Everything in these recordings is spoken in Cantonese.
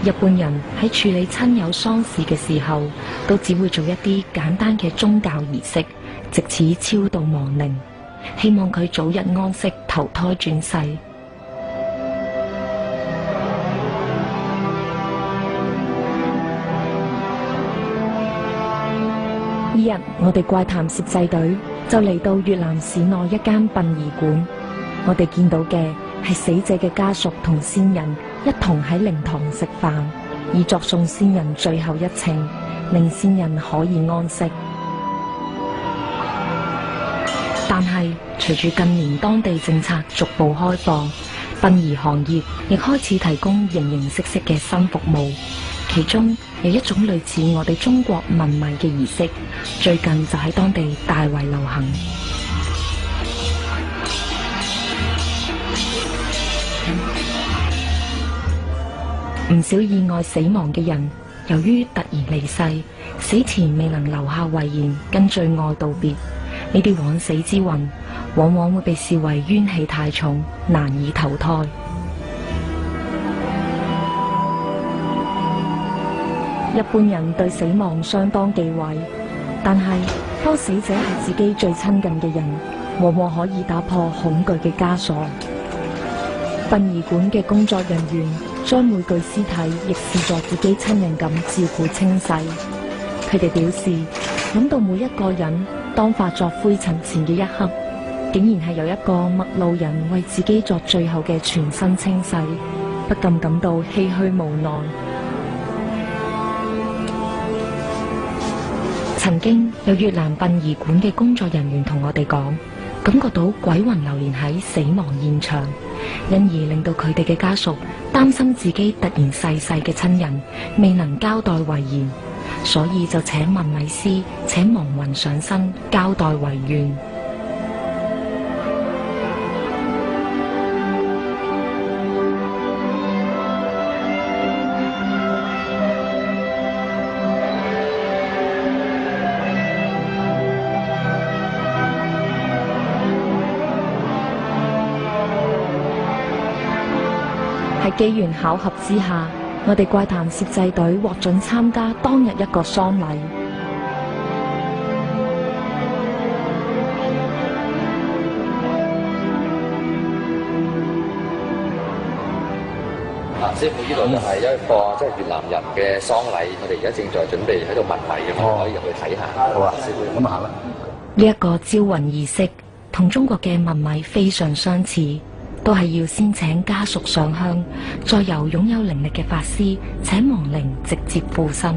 一般人喺處理親友喪事嘅時候，都只會做一啲簡單嘅宗教儀式，藉此超度亡靈，希望佢早日安息投胎轉世。呢日我哋怪談攝製隊就嚟到越南市內一間殯儀館，我哋見到嘅係死者嘅家屬同先人一同喺靈堂食飯，以作送先人最後一程，令先人可以安息。但係隨住近年當地政策逐步開放，殯儀行業亦開始提供形形色色嘅新服務，其中有一種類似我哋中國問米嘅儀式，最近就喺當地大為流行。唔少意外死亡嘅人，由於突然離世，死前未能留下遺言跟最愛道別，呢啲枉死之魂往往會被視為冤氣太重，難以投胎。一般人對死亡相當忌諱，但係當死者係自己最親近嘅人，往往可以打破恐懼嘅枷鎖。殯儀館嘅工作人員將每具屍體亦視作自己親人咁照顧清洗。佢哋表示，諗到每一個人當化作灰塵前嘅一刻，竟然係有一個陌路人為自己作最後嘅全身清洗，不禁感到唏噓無奈。曾經有越南殯儀館嘅工作人員同我哋講，感覺到鬼魂流連喺死亡現場，因而令到佢哋嘅家屬擔心自己突然逝世嘅親人未能交代遺言，所以就請問米師請亡魂上身交代遺願。喺機緣巧合之下，我哋怪談攝製隊獲准參加當日一個喪禮。師傅，呢度就係一個即係越南人嘅喪禮，我哋而家正在準備喺度問米嘅，可以入去睇下。好啊，師傅，咁行啦。呢一個招魂儀式同中國嘅問米非常相似，都係要先請家屬上香，再由擁有靈力嘅法師請亡靈直接附身。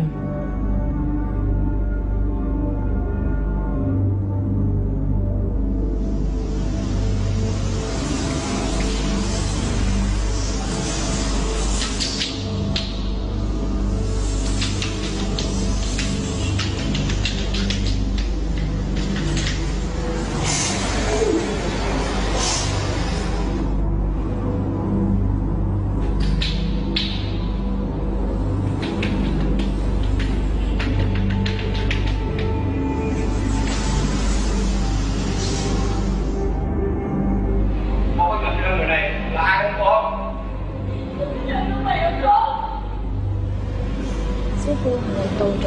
師傅係咪到咗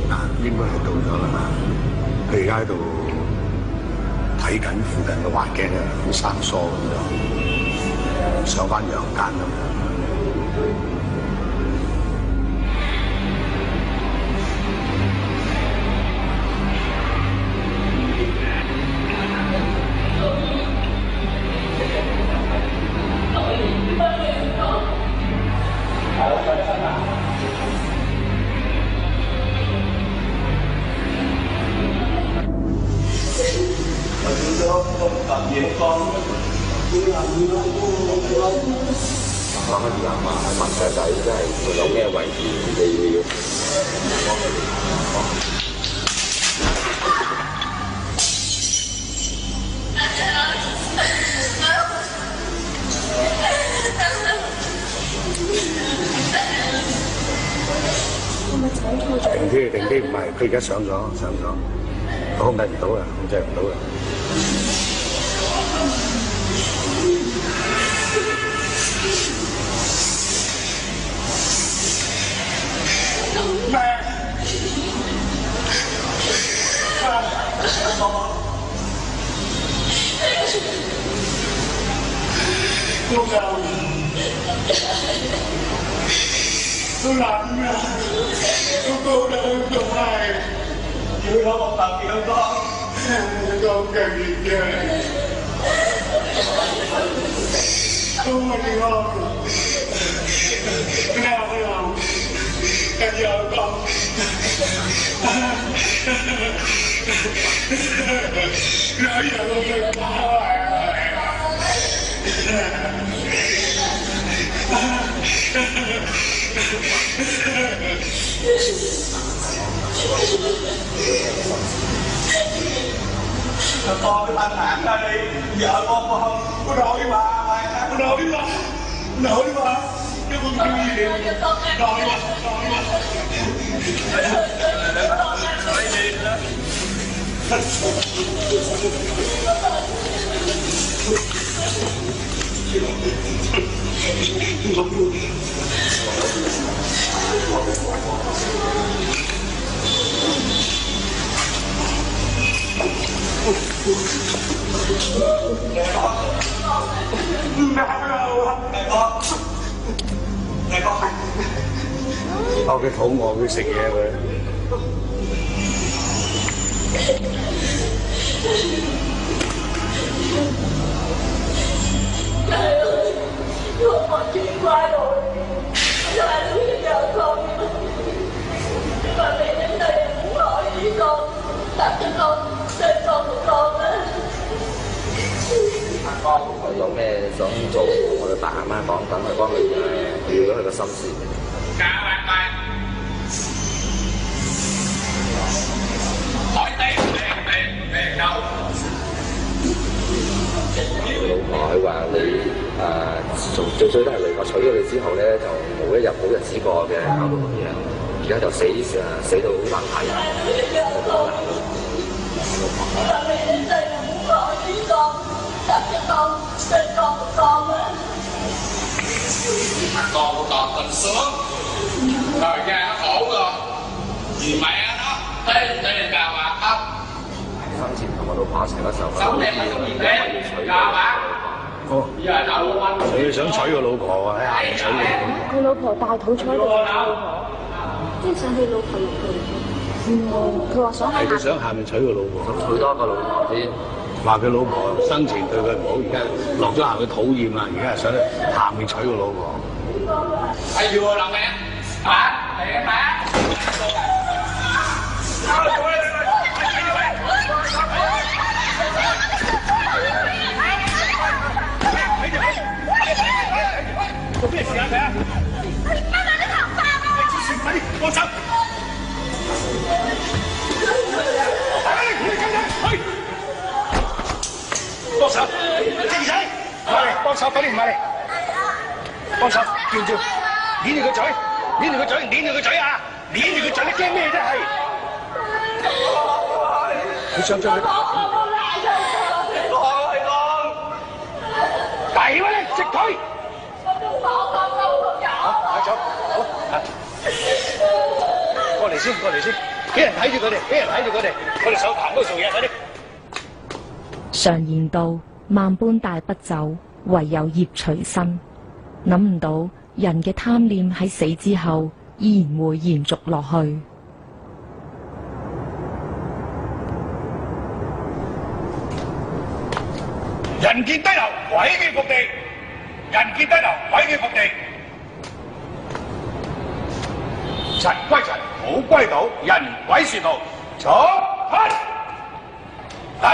啦？應該係到咗啦。佢而家喺度睇緊附近嘅環境啊，好生疏咁樣，上翻陽間咁樣。講一樣話喺問仔仔，即係佢有咩位置你要。係咪踩錯咗？定啲，唔係，佢而家上咗，佢控制唔到啊，控制唔到啊。tôi làm cô đâu không ai chịu nó một tầng thì không con cần gì chứ không mà đi không cái nào phải làm cái giờ con nói giờ con đừng bỏ con cái tai nạn ra đi vợ con có đòi bà có đòi bà cái con kêu gì đòi bà Tao cái肚餓要食嘢佢。我見怪我，就係呢個有錯，但係你哋唔可以講，但係講對錯唔講啦。佢有咩想做，我哋爸媽講，等佢幫佢了咗佢個心事。佢老婆佢話你從最衰都係你，我娶咗你之後咧，就冇一日好日子過嘅，搞到咁樣，而家就死到好難睇，就好難。con còn sướng thời gian nó khổ rồi vì mẹ nó đây là bà không 生前同我老婆一齊嗰時候，sống đẹp mà sống gì thế gà bà giờ đậu anh 佢想娶個老婆啊，喺下面娶個老婆。佢老婆大肚彩定係老婆？即係想佢老婆落去。佢話想喺佢想下面娶個老婆。想娶多個老婆先。話佢老婆生前對佢唔好，而家落咗下佢討厭啦，而家係想下面娶個老婆。係vừa lòng em bà thiệt bà做咩事啊你啊？媽媽你頭髮啊！快啲幫手！幫手，靜仔，埋嚟幫手，快啲唔埋嚟，幫手叫叫，捏住個嘴，捏住個嘴，捏住個嘴啊！捏住個嘴，你驚咩啫？係，佢想將佢大氣威，直推。走，好，過嚟先，俾人睇住佢哋，我哋上棚嗰度做嘢，快啲。常言道，萬般帶不走，唯有業隨身。諗唔到人嘅貪念喺死之後依然會延續落去。人見低流，鬼見伏地；人見低流，鬼見伏地。塵歸塵，土歸土，人鬼殊途，坐開，嚟！